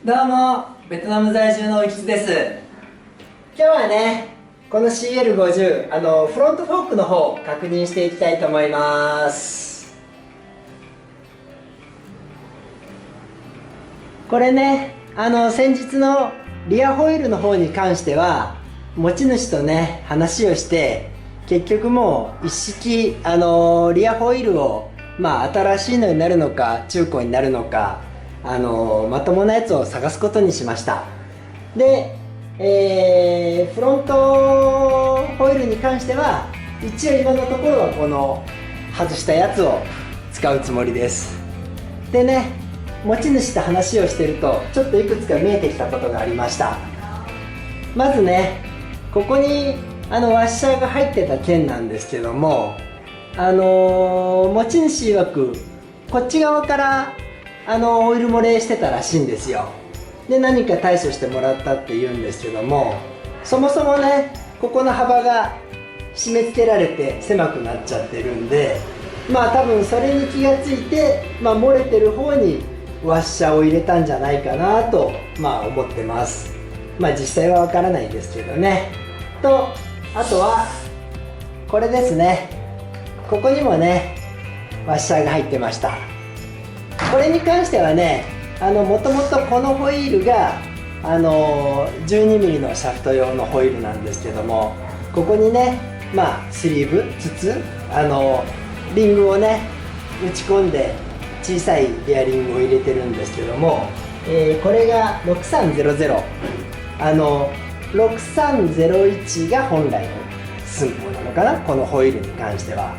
どうも、ベトナム在住の浮津です。今日はね、この CL50、フロントフォークの方確認していきたいと思います。これね、先日のリアホイールの方に関しては、持ち主とね、話をして、結局もう一式、リアホイールを、新しいのになるのか、中古になるのか、まともなやつを探すことにしました。で、フロントホイールに関しては一応今のところはこの外したやつを使うつもりです。でね、持ち主と話をしてるとちょっといくつか見えてきたことがありました。まずね、ここにワッシャーが入ってた件なんですけども、持ち主曰くこっち側からオイル漏れしてたらしいんですよ。で、何か対処してもらったって言うんですけども、そもそもね、ここの幅が締め付けられて狭くなっちゃってるんで、多分それに気がついて、漏れてる方にワッシャーを入れたんじゃないかなと、思ってます。実際はわからないですけどね。と、あとはこれですね。ここにもね、ワッシャーが入ってました。これに関してはね、もともとこのホイールが12ミリのシャフト用のホイールなんですけども、ここにね、スリーブ、筒、リングをね打ち込んで小さいベアリングを入れてるんですけども、これが6300、6301が本来の寸法なのかな、このホイールに関しては。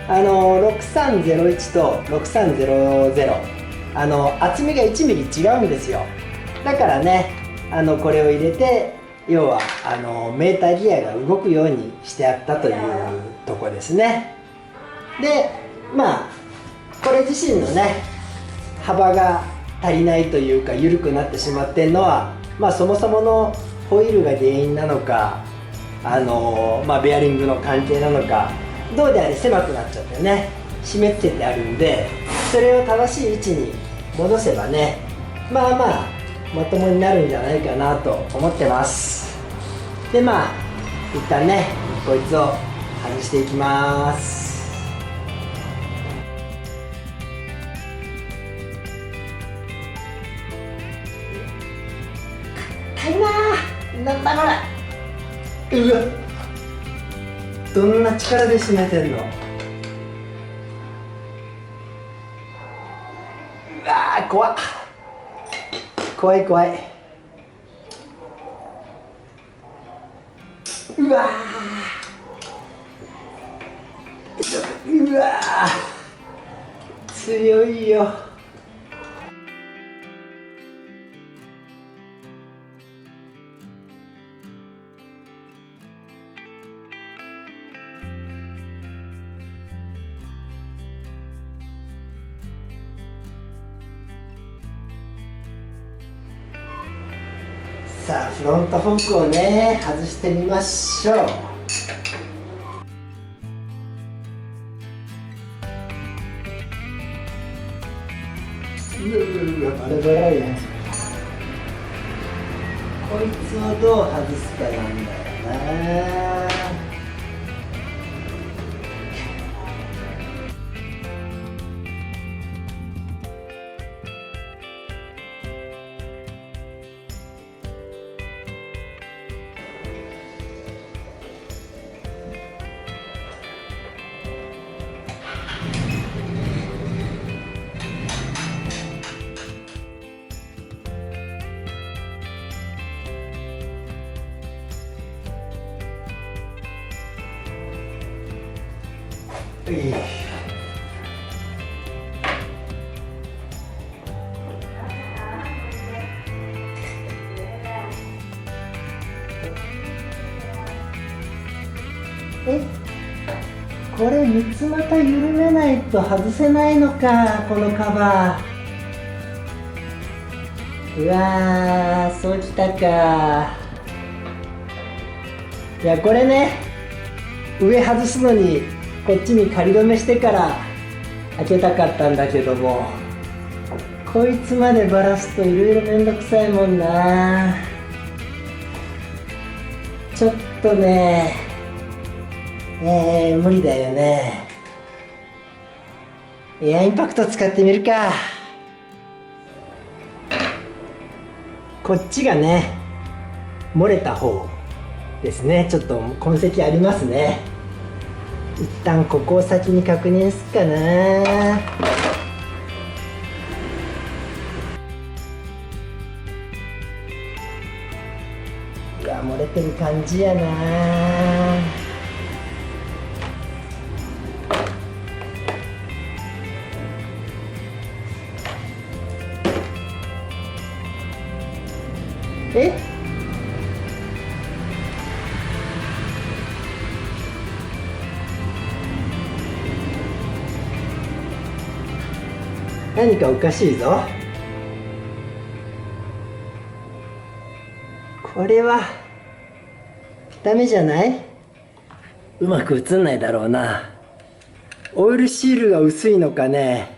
6301と6300、厚みが1ミリ違うんですよ。だからね、これを入れて、要はメーターギアが動くようにしてあったというとこですね。で、これ自身のね、幅が足りないというか緩くなってしまっているのは、そもそものホイールが原因なのか、ベアリングの関係なのか、どうであれ狭くなっちゃってね、締め付けてあるんで、それを正しい位置に戻せばね、まともになるんじゃないかなと思ってます。で、一旦ね、こいつを外していきます。硬いなー。なんだこれ。うわ、どんな力で締めてんの。うわー、怖っ。怖い怖い。うわー、うわー、強いよ。さあ、フロントフォークをね、外してみましょう。バラバラやん。こいつをどう外すかなんだよな。これ三つ股緩めないと外せないのか、このカバー。うわー、そうきたか。いや、これね、上外すのにこっちに仮止めしてから開けたかったんだけども、こいつまでバラすといろいろめんどくさいもんな。ちょっとね、無理だよね。エアインパクト使ってみるか。こっちがね、漏れた方ですね。ちょっと痕跡ありますね。一旦ここを先に確認すっかな。うわ、漏れてる感じやな。え？何かおかしいぞ。これはダメじゃない？うまく映んないだろうな。オイルシールが薄いのかね。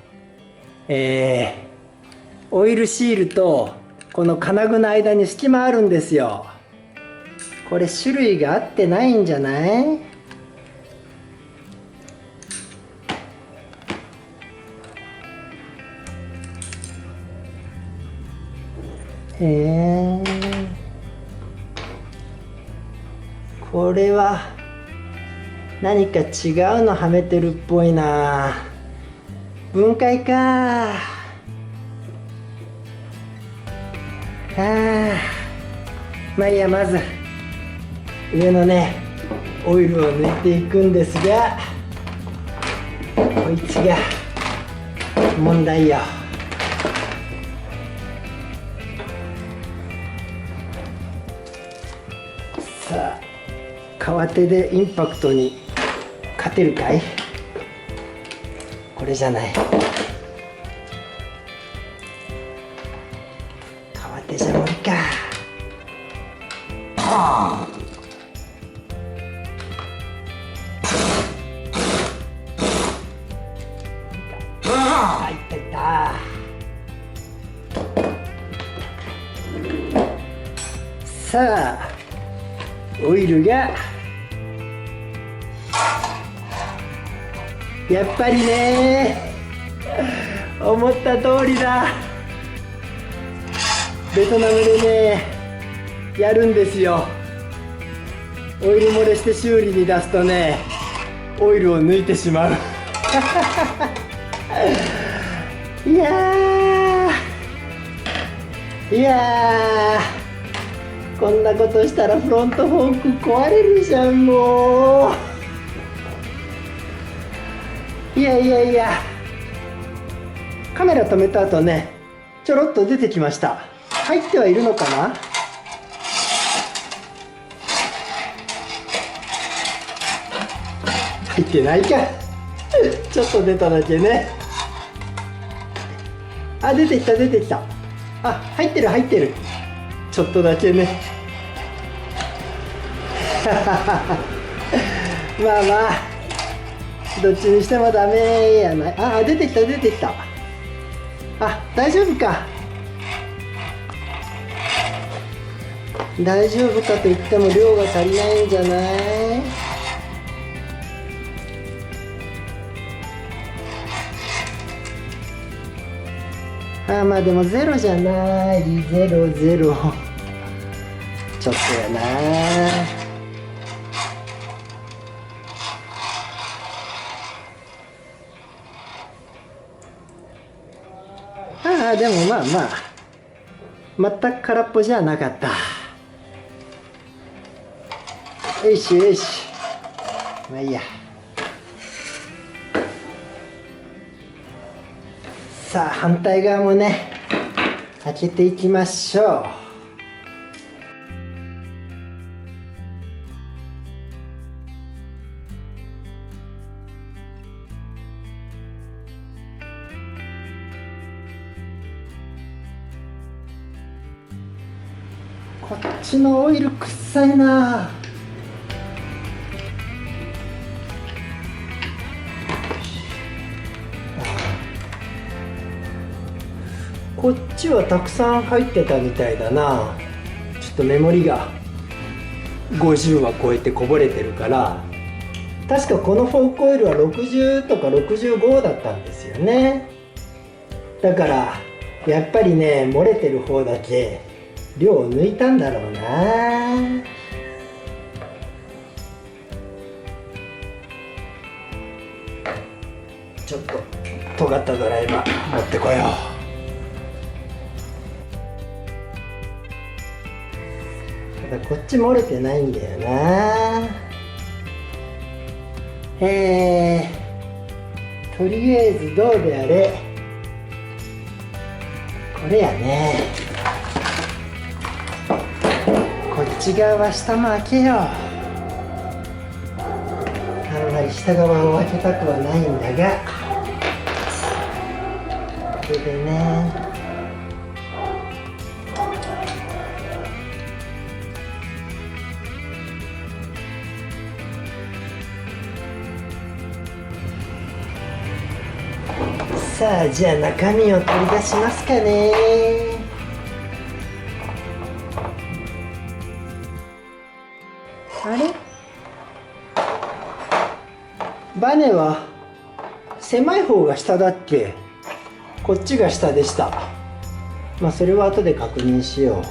オイルシールとこの金具の間に隙間あるんですよ。これ種類が合ってないんじゃない？へえ。これは何か違うのはめてるっぽいな。分解か。まあいいや、まず上のねオイルを抜いていくんですが、こいつが問題よ。さあ、革手でインパクトに勝てるかい？これじゃない。革手じゃ無理か。いったいった。さあ、オイルがやっぱりね、思った通りだ。ベトナムでねやるんですよ。オイル漏れして修理に出すとね、オイルを抜いてしまう。いやこんなことしたらフロントフォーク壊れるじゃん、もう。いやカメラ止めた後ね、ちょろっと出てきました。入ってはいるのかな。入ってないか。ちょっと出ただけね。あ、出てきた。あ、入ってる。ちょっとだけね。まあどっちにしてもダメやない。あ、出てきた。あ、大丈夫か。大丈夫かと言っても量が足りないんじゃない？まあでもゼロじゃない。ゼロちょっとやな。でもまあ全く空っぽじゃなかった。よしまあいいや。さあ、反対側もね開けていきましょう。こっちのオイル臭いな。こっちはたくさん入ってたみたいだな。ちょっとメモリが50は超えてこぼれてるから、確かこのフォークオイルは60とか65だったんですよね。だからやっぱりね、漏れてる方だけ量を抜いたんだろうな。ちょっと尖ったドライバー持ってこよう。ただこっち漏れてないんだよな。とりあえずどうであれこれやね。こっち側は下も開けよう。あんまり下側を開けたくはないんだが、これでね。さあ、じゃあ中身を取り出しますかね。あれ、バネは狭い方が下だっけ？こっちが下でした。まあそれは後で確認しよう。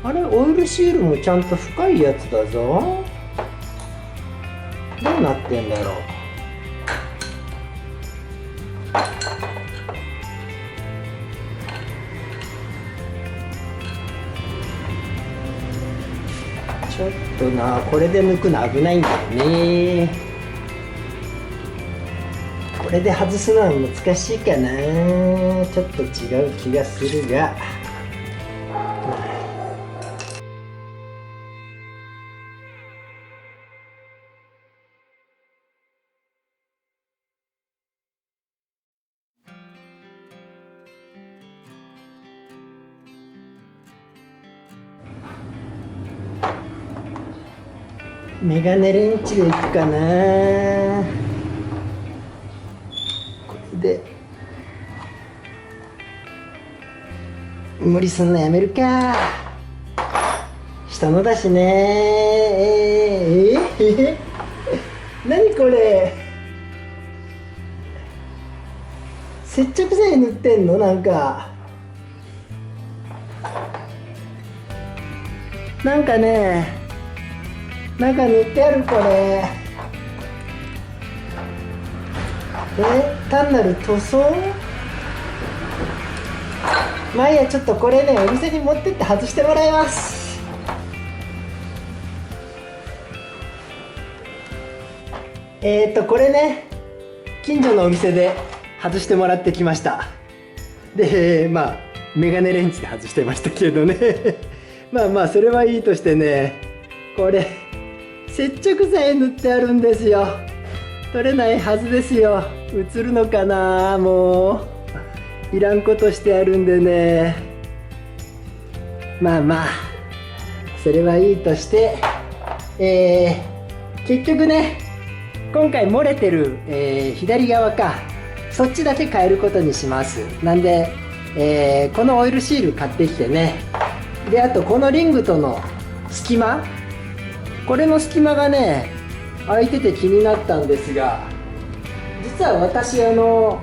あれ、オイルシールもちゃんと深いやつだぞ。どうなってんだろう。ちょっとな、これで抜くの危ないんだよね。これで外すのは難しいかな。ちょっと違う気がするが。メガネレンチでいくかな。これで無理すんのやめるか。下のだしね。何これ、接着剤塗ってんの？なんかね、なんか塗ってある。これ単なる塗装？まあいいや、ちょっとこれね、お店に持ってって外してもらいます。これね、近所のお店で外してもらってきました。で、まあメガネレンチで外してましたけどね。まあまあそれはいいとしてね、これ接着剤塗ってあるんですよ。取れないはずですよ。映るのかな。もういらんことしてあるんでね。まあまあそれはいいとして、結局ね、今回漏れてる、左側か、そっちだけ変えることにします。なんで、このオイルシール買ってきてね。で、あとこのリングとの隙間、これの隙間がね開いてて気になったんですが、実は私1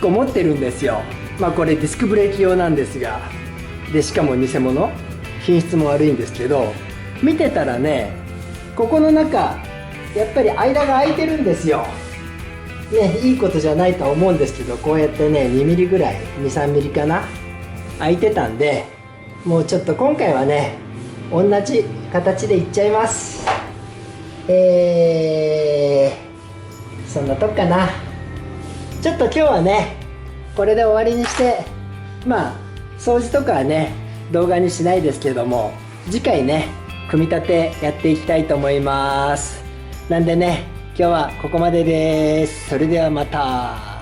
個持ってるんですよ。まあこれディスクブレーキ用なんですが、でしかも偽物、品質も悪いんですけど、見てたらね、ここの中やっぱり間が空いてるんですよ。ね、いいことじゃないとは思うんですけど、こうやってね2ミリぐらい、2、3ミリかな、空いてたんで、もうちょっと今回はね同じ形でいっちゃいます。そんなとこかな。ちょっと今日はねこれで終わりにして、まあ掃除とかはね動画にしないですけども、次回ね組み立てやっていきたいと思います。なんでね、今日はここまでです。それではまた。